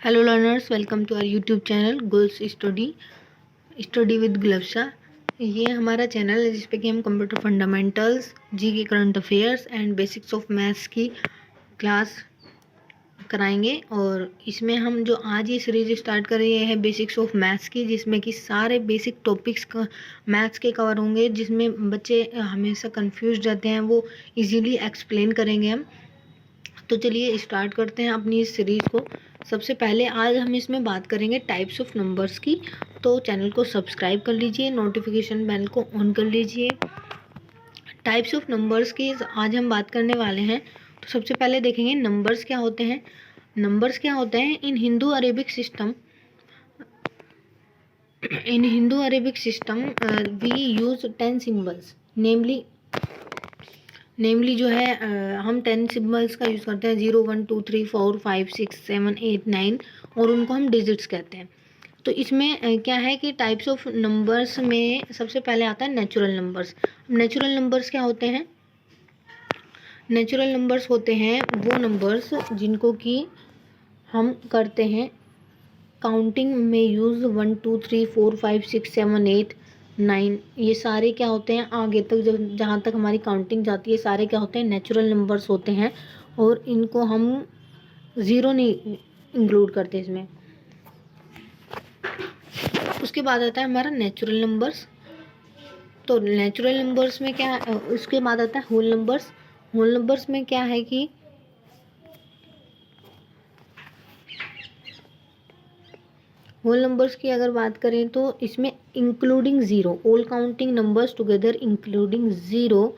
Hello learners, welcome to our YouTube channel Goals Study with Gulafsha. ये हमारा channel है जिसपे कि हम कंप्यूटर फंडामेंटल्स, जी के current affairs and basics of maths की क्लास कराएंगे। और इसमें हम जो आज ये सीरीज स्टार्ट कर रहे हैं बेसिक्स ऑफ मैथ्स की, जिसमें कि सारे बेसिक टॉपिक्स मैथ्स के कवर होंगे, जिसमें बच्चे हमेशा कंफ्यूज रहते हैं वो इजीली एक्सप्लेन करेंगे हम। तो चलिए स्टार्ट करते हैं अपनी इस सीरीज़ को। सबसे पहले आज हम इसमें बात करेंगे टाइप्स ऑफ नंबर्स की। तो चैनल को सब्सक्राइब कर लीजिए, नोटिफिकेशन बेल को ऑन कर लीजिए। टाइप्स ऑफ नंबर्स की आज हम बात करने वाले हैं। तो सबसे पहले देखेंगे नंबर्स क्या होते हैं। नंबर्स क्या होते हैं in Hindu Arabic system. In Hindu Arabic system we use 10 symbols, namely जो है हम 10 सिम्बल्स का यूज़ करते हैं, 0 1 2 3 4 5 6 7 8 9, और उनको हम डिजिट्स कहते हैं। तो इसमें क्या है कि टाइप्स ऑफ नंबर्स में सबसे पहले आता है नेचुरल नंबर्स। नेचुरल नंबर्स क्या होते हैं? नेचुरल नंबर्स होते हैं वो नंबर्स जिनको कि हम करते हैं काउंटिंग में यूज़ 1 2 3 4 5 6 7 8 9। ये सारे क्या होते हैं आगे तक जहाँ तक हमारी काउंटिंग जाती है सारे क्या होते हैं नेचुरल नंबर्स होते हैं, और इनको हम ज़ीरो नहीं इंक्लूड करते इसमें। उसके बाद आता है हमारा नेचुरल नंबर्स। तो नेचुरल नंबर्स में क्या उसके बाद आता है होल नंबर्स। होल नंबर्स में क्या है कि होल नंबर्स की अगर बात करें तो इसमें including zero, all counting numbers together including zero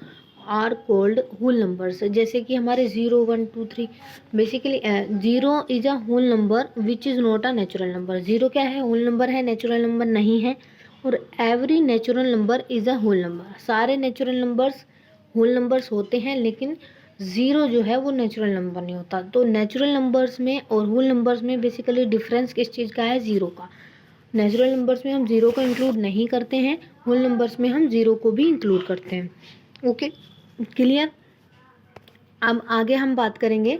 are called whole numbers. जैसे कि हमारे 0 1 2 3, basically zero is a whole number which is not a natural number. Zero क्या है? होल नंबर है, नेचुरल नंबर नहीं है। और every natural number is a whole number. सारे नेचुरल नंबर्स होल नंबर्स होते हैं, लेकिन ज़ीरो जो है वो नेचुरल नंबर नहीं होता। तो नेचुरल नंबर्स में और होल नंबर्स में बेसिकली डिफरेंस किस चीज़ का है? ज़ीरो का। नेचुरल नंबर्स में हम ज़ीरो को इंक्लूड नहीं करते हैं, होल नंबर्स में हम ज़ीरो को भी इंक्लूड करते हैं। Okay, clear? अब आगे हम बात करेंगे।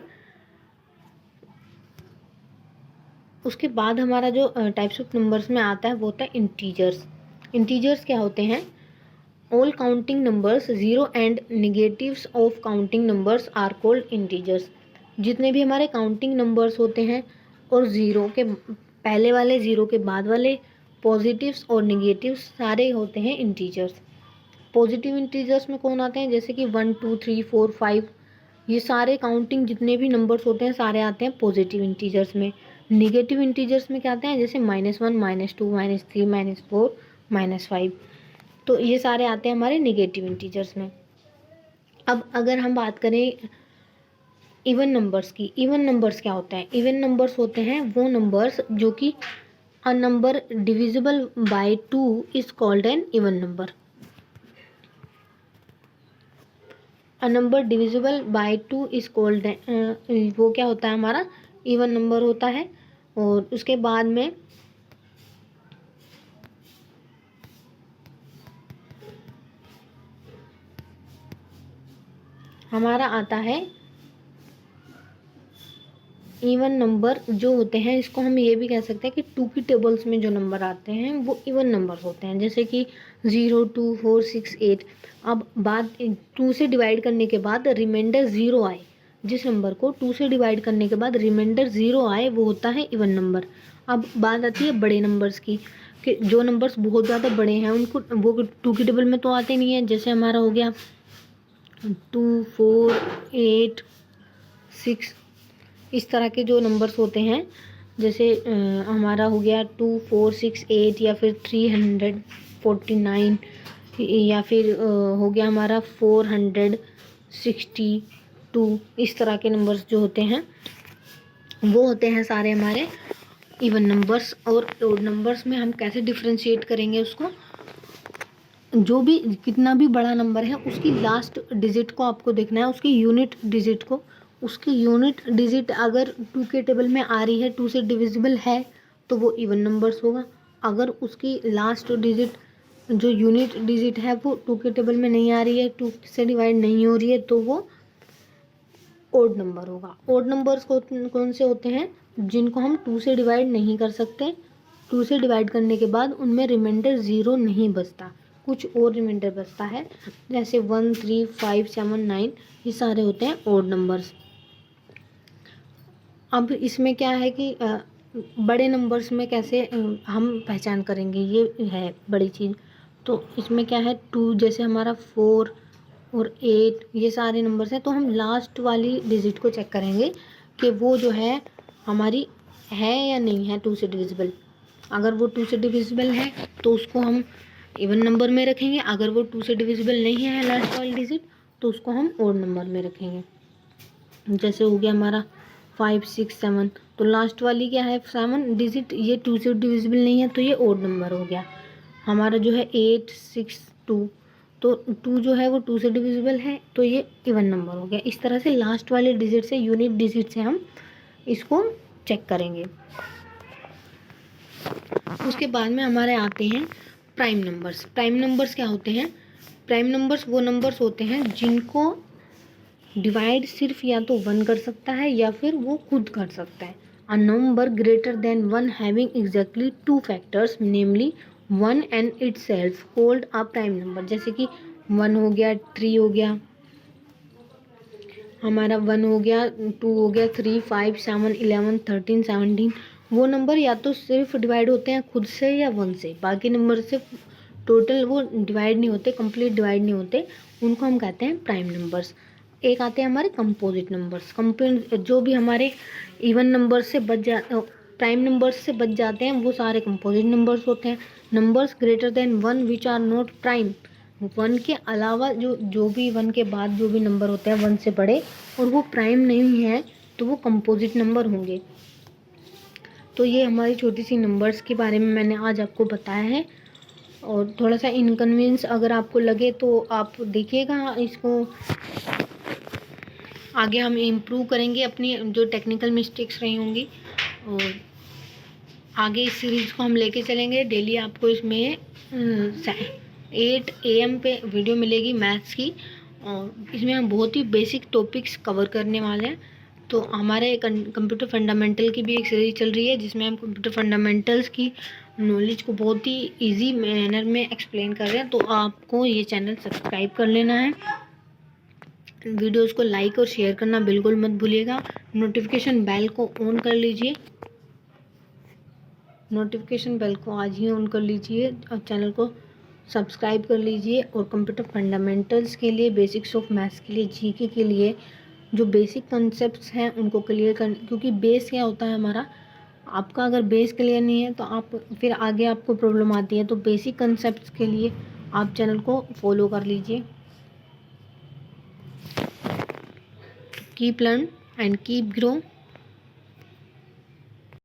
उसके बाद हमारा जो टाइप्स ऑफ नंबर्स में आता है वो होता है इंटीजर्स। इंटीजर्स क्या होते हैं? All counting numbers, zero and negatives of counting numbers are called integers। जितने भी हमारे काउंटिंग नंबर्स होते हैं और ज़ीरो के पहले वाले, ज़ीरो के बाद वाले, पॉजिटिव्स और निगेटिव्स सारे होते हैं इंटीजर्स। पॉजिटिव इंटीजर्स में कौन आते हैं? जैसे कि 1 2 3 4 5, ये सारे काउंटिंग जितने भी नंबर्स होते हैं सारे आते हैं पॉजिटिव इंटीजर्स में। निगेटिव इंटीजर्स में क्या आते हैं? जैसे -1 -2 -3 -4 -5। तो ये सारे आते हैं हमारे नेगेटिव इंटीजर्स में। अब अगर हम बात करें इवन नंबर्स की, इवन नंबर्स क्या होते हैं? इवन नंबर्स होते हैं वो नंबर्स जो कि a number divisible by 2 is called an even number. A number divisible by 2 is called, वो क्या होता है? हमारा इवन नंबर होता है। और उसके बाद में हमारा आता है इवन नंबर जो होते हैं, इसको हम ये भी कह सकते हैं कि टू की टेबल्स में जो नंबर आते हैं वो इवन नंबर होते हैं। जैसे कि 0 2 4 6 8। अब बात 2 से डिवाइड करने के बाद रिमाइंडर 0 आए, जिस नंबर को 2 से डिवाइड करने के बाद रिमाइंडर 0 आए वो होता है इवन नंबर। अब बात आती है बड़े नंबर्स की, कि जो नंबर्स बहुत ज़्यादा बड़े हैं उनको वो 2 की टेबल में तो आते नहीं है। जैसे हमारा हो गया 2 4 8 6, इस तरह के जो नंबर्स होते हैं, जैसे हमारा हो गया 2 4 6 8, या फिर 349, या फिर हो गया हमारा 462। इस तरह के नंबर्स जो होते हैं वो होते हैं सारे हमारे इवन नंबर्स। और ओड नंबर्स में हम कैसे डिफ्रेंशिएट करेंगे उसको? जो भी कितना भी बड़ा नंबर है उसकी लास्ट डिजिट को आपको देखना है, उसकी यूनिट डिजिट को। उसकी यूनिट डिजिट अगर 2 के टेबल में आ रही है, 2 से डिविजिबल है, तो वो इवन नंबर्स होगा। अगर उसकी लास्ट डिजिट जो यूनिट डिजिट है वो 2 के टेबल में नहीं आ रही है, 2 से डिवाइड नहीं हो रही है, तो वो ओड नंबर होगा। ओड नंबर्स कौन से होते हैं? जिनको हम 2 से डिवाइड नहीं कर सकते। 2 से डिवाइड करने के बाद उनमें रिमाइंडर 0 नहीं बचता, कुछ और रिमाइंडर बचता है, जैसे 1, 3, 5, 7, 9, ये सारे होते हैं ओड नंबर्स। अब इसमें क्या है कि बड़े नंबर्स में कैसे हम पहचान करेंगे, ये है बड़ी चीज़। तो इसमें क्या है, 2 जैसे हमारा 4 और 8 ये सारे नंबर्स हैं, तो हम लास्ट वाली डिजिट को चेक करेंगे कि वो जो है हमारी है या नहीं है 2 से डिविजिबल। अगर वो 2 से डिविजिबल है तो उसको हम इवन नंबर में रखेंगे, अगर वो 2 से डिविजिबल नहीं है लास्ट वाली डिजिट तो उसको हम ओड नंबर में रखेंगे। जैसे हो गया हमारा 5, 6, 7, तो लास्ट वाली क्या है 7 डिजिट, ये 2 से डिविजिबल नहीं है तो ये ओड नंबर हो गया। हमारा जो है 8, 6, 2, तो 2 जो है वो 2 से डिविजिबल है तो ये इवन नंबर हो गया। इस तरह से लास्ट वाले डिजिट से, यूनिट डिजिट से हम इसको चेक करेंगे। उसके बाद में हमारे आते हैं प्राइम नंबर्स। प्राइम नंबर्स क्या होते हैं? प्राइम नंबर्स वो नंबर्स होते हैं जिनको डिवाइड सिर्फ या तो 1 कर सकता है या फिर वो खुद कर सकता है। A number greater than 1 having exactly 2 factors namely 1 and itself called a prime number. जैसे कि 1 हो गया, 3 हो गया, हमारा 1 हो गया, 2 हो गया, 3, 5, 7, 11, 13, 17, वो नंबर या तो सिर्फ डिवाइड होते हैं खुद से या 1 से, बाकी नंबर से टोटल वो डिवाइड नहीं होते, कंप्लीट डिवाइड नहीं होते, उनको हम कहते हैं प्राइम नंबर्स। एक आते हैं हमारे कंपोजिट नंबर्स। जो भी हमारे इवन नंबर से प्राइम नंबर्स से बच जाते हैं वो सारे कंपोजिट नंबर्स होते हैं। Numbers greater than 1 which are not prime, 1 के अलावा जो भी 1 के बाद जो भी नंबर होते हैं 1 से बड़े और वो प्राइम नहीं है तो वो कंपोजिट नंबर होंगे। तो ये हमारी छोटी सी नंबर्स के बारे में मैंने आज आपको बताया है। और थोड़ा सा इनकन्वीनियंस अगर आपको लगे तो आप देखिएगा, इसको आगे हम इम्प्रूव करेंगे अपनी जो टेक्निकल मिस्टेक्स रही होंगी, और आगे इस सीरीज़ को हम लेके चलेंगे। डेली आपको इसमें 8 AM पे वीडियो मिलेगी मैथ्स की, और इसमें हम बहुत ही बेसिक टॉपिक्स कवर करने वाले हैं। तो हमारे कंप्यूटर फंडामेंटल की भी एक सीरीज चल रही है जिसमें हम कंप्यूटर फंडामेंटल्स की नॉलेज को बहुत ही इजी मैनर में एक्सप्लेन कर रहे हैं। तो आपको ये चैनल सब्सक्राइब कर लेना है, वीडियोस को लाइक और शेयर करना बिल्कुल मत भूलिएगा। नोटिफिकेशन बेल को ऑन कर लीजिए, नोटिफिकेशन बेल को आज ही ऑन कर लीजिए और चैनल को सब्सक्राइब कर लीजिए। और कंप्यूटर फंडामेंटल्स के लिए, बेसिक्स ऑफ मैथ्स के लिए, जीके के लिए जो बेसिक कॉन्सेप्ट्स हैं उनको क्लियर कर, क्योंकि बेस क्या होता है हमारा, आपका अगर बेस क्लियर नहीं है तो आप फिर आगे आपको प्रॉब्लम आती है। तो बेसिक कॉन्सेप्ट्स के लिए आप चैनल को फॉलो कर लीजिए। Keep learn and keep grow.